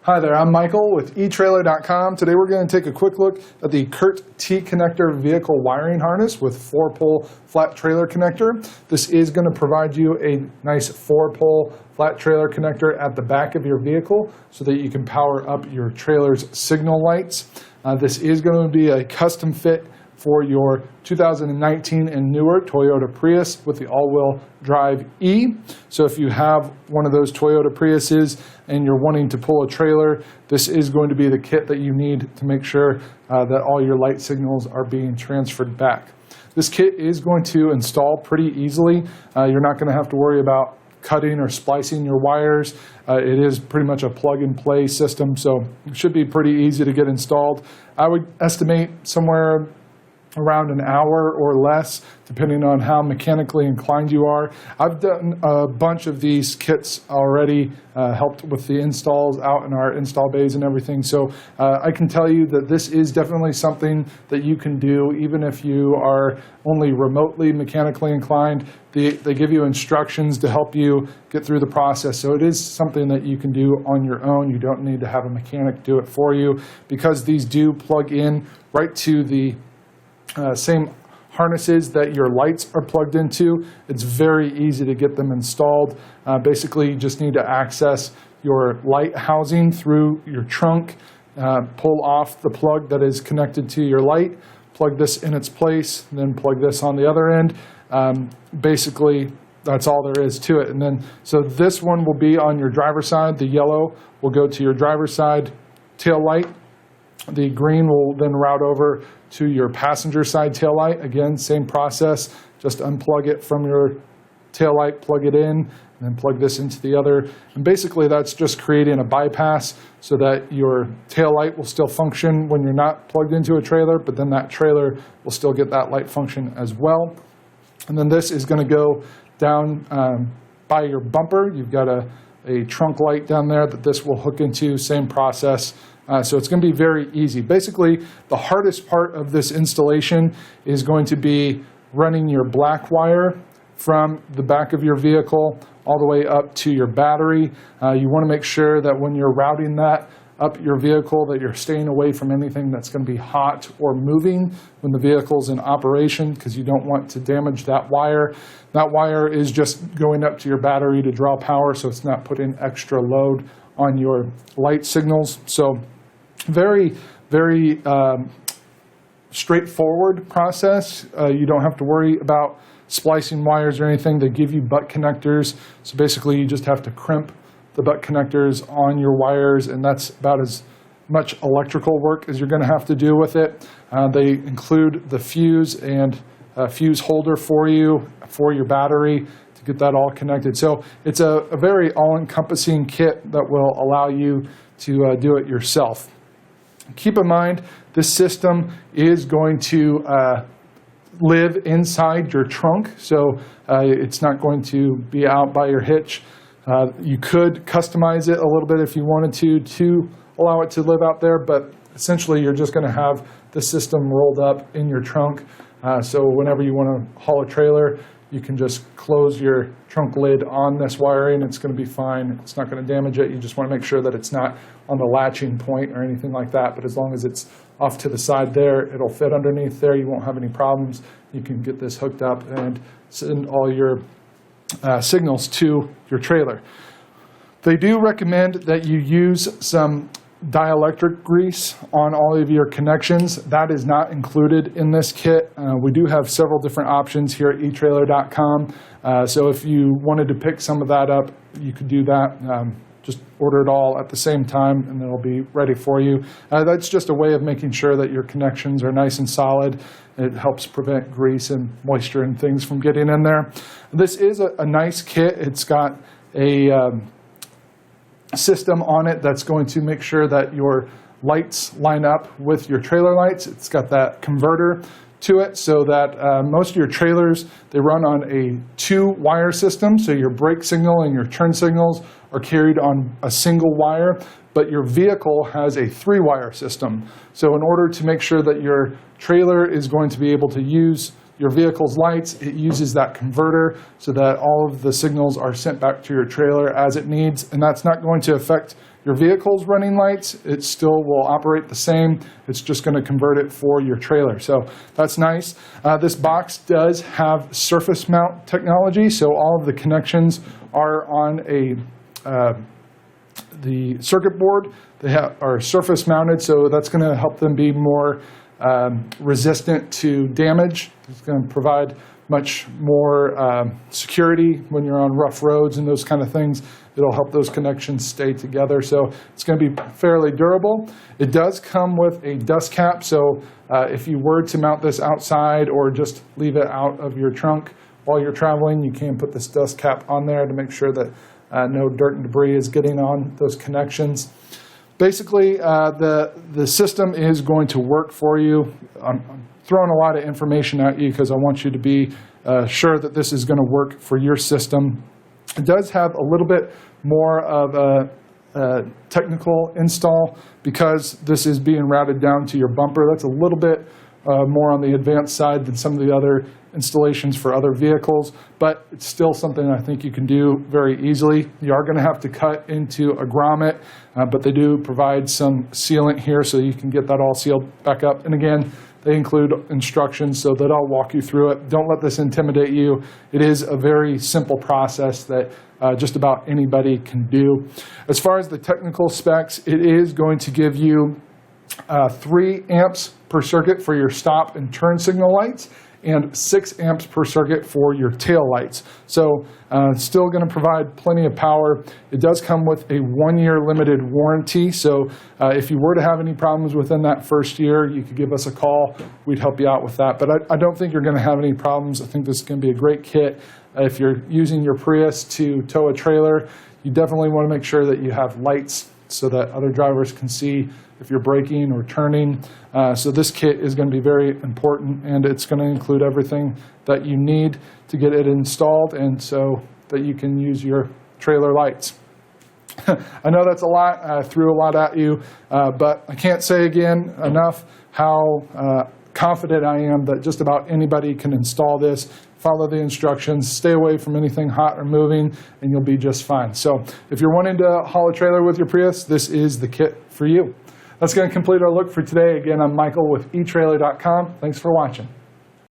Hi there, I'm Michael with eTrailer.com. Today we're going to take a quick look at the Curt T-Connector vehicle wiring harness with 4-pole flat trailer connector. This is going to provide you a nice 4-pole flat trailer connector at the back of your vehicle so that you can power up your trailer's signal lights. This is going to be a custom fit for your 2019 and newer Toyota Prius with the all-wheel drive E. So if you have one of those Toyota Priuses and you're wanting to pull a trailer, this is going to be the kit that you need to make sure that all your light signals are being transferred back. This kit is going to install pretty easily. You're not going to have to worry about cutting or splicing your wires. It is pretty much a plug-and-play system, so it should be pretty easy to get installed. I would estimate somewhere around an hour or less, depending on how mechanically inclined you are. I've done a bunch of these kits already, helped with the installs out in our install bays and everything. So I can tell you that this is definitely something that you can do even if you are only remotely mechanically inclined. They give you instructions to help you get through the process. So it is something that you can do on your own. You don't need to have a mechanic do it for you, because these do plug in right to the same harnesses that your lights are plugged into. It's very easy to get them installed. Basically, you just need to access your light housing through your trunk, pull off the plug that is connected to your light, plug this in its place, and then plug this on the other end. Basically, that's all there is to it. And then, so this one will be on your driver's side. The yellow will go to your driver's side tail light. The green will then route over to your passenger side tail light. Again, same process, just unplug it from your tail light, plug it in, and then plug this into the other. And basically that's just creating a bypass so that your tail light will still function when you're not plugged into a trailer, but then that trailer will still get that light function as well. And then this is going to go down by your bumper. You've got a trunk light down there that this will hook into, same process. So it's going to be very easy. Basically, the hardest part of this installation is going to be running your black wire from the back of your vehicle all the way up to your battery. You want to make sure that when you're routing that up your vehicle that you're staying away from anything that's going to be hot or moving when the vehicle's in operation, because you don't want to damage that wire. That wire is just going up to your battery to draw power, so it's not putting extra load on your light signals. So very, very straightforward process. You don't have to worry about splicing wires or anything. They give you butt connectors. So basically you just have to crimp the butt connectors on your wires, and that's about as much electrical work as you're going to have to do with it. They include the fuse and fuse holder for you, for your battery, to get that all connected. So it's a very all-encompassing kit that will allow you to do it yourself. Keep in mind, this system is going to live inside your trunk, so it's not going to be out by your hitch. You could customize it a little bit if you wanted to allow it to live out there, but essentially you're just going to have the system rolled up in your trunk. So whenever you want to haul a trailer, you can just close your trunk lid on this wiring. It's going to be fine. It's not going to damage it. You just want to make sure that it's not on the latching point or anything like that. But as long as it's off to the side there, it'll fit underneath there. You won't have any problems. You can get this hooked up and send all your signals to your trailer. They do recommend that you use some dielectric grease on all of your connections. That is not included in this kit. We do have several different options here at eTrailer.com. So if you wanted to pick some of that up, you could do that. Just order it all at the same time and it'll be ready for you. That's just a way of making sure that your connections are nice and solid. It helps prevent grease and moisture and things from getting in there. This is a nice kit. It's got a system on it that's going to make sure that your lights line up with your trailer lights. It's got that converter to it so that most of your trailers, they run on a 2-wire system. So your brake signal and your turn signals are carried on a single wire, but your vehicle has a 3-wire system. So in order to make sure that your trailer is going to be able to use your vehicle's lights, it uses that converter so that all of the signals are sent back to your trailer as it needs, and that's not going to affect your your vehicle's running lights, it still will operate the same. It's just going to convert it for your trailer. So that's nice. This box does have surface mount technology, so all of the connections are on the circuit board. They are surface mounted, so that's going to help them be more resistant to damage. It's going to provide much more security when you're on rough roads and those kind of things. It'll help those connections stay together, so it's going to be fairly durable. It does come with a dust cap, so if you were to mount this outside or just leave it out of your trunk while you're traveling, you can put this dust cap on there to make sure that no dirt and debris is getting on those connections. Basically, the system is going to work for you. I'm throwing a lot of information at you because I want you to be sure that this is going to work for your system. It does have a little bit more of a technical install because this is being routed down to your bumper. That's a little bit more on the advanced side than some of the other installations for other vehicles, but it's still something I think you can do very easily. You are going to have to cut into a grommet, but they do provide some sealant here so you can get that all sealed back up. And again, they include instructions so that I'll walk you through it. Don't let this intimidate you. It is a very simple process that just about anybody can do. As far as the technical specs, it is going to give you 3 amps per circuit for your stop and turn signal lights and 6 amps per circuit for your tail lights. So still going to provide plenty of power. It does come with a 1-year limited warranty. So if you were to have any problems within that first year, you could give us a call. We'd help you out with that. But I don't think you're going to have any problems. I think this is going to be a great kit. If you're using your Prius to tow a trailer, you definitely want to make sure that you have lights so that other drivers can see if you're braking or turning. So this kit is going to be very important, and it's going to include everything that you need to get it installed and so that you can use your trailer lights. I know that's a lot. I threw a lot at you, but I can't say again enough how confident I am that just about anybody can install this. Follow the instructions, stay away from anything hot or moving, and you'll be just fine. So if you're wanting to haul a trailer with your Prius, this is the kit for you. That's going to complete our look for today. Again, I'm Michael with eTrailer.com. Thanks for watching.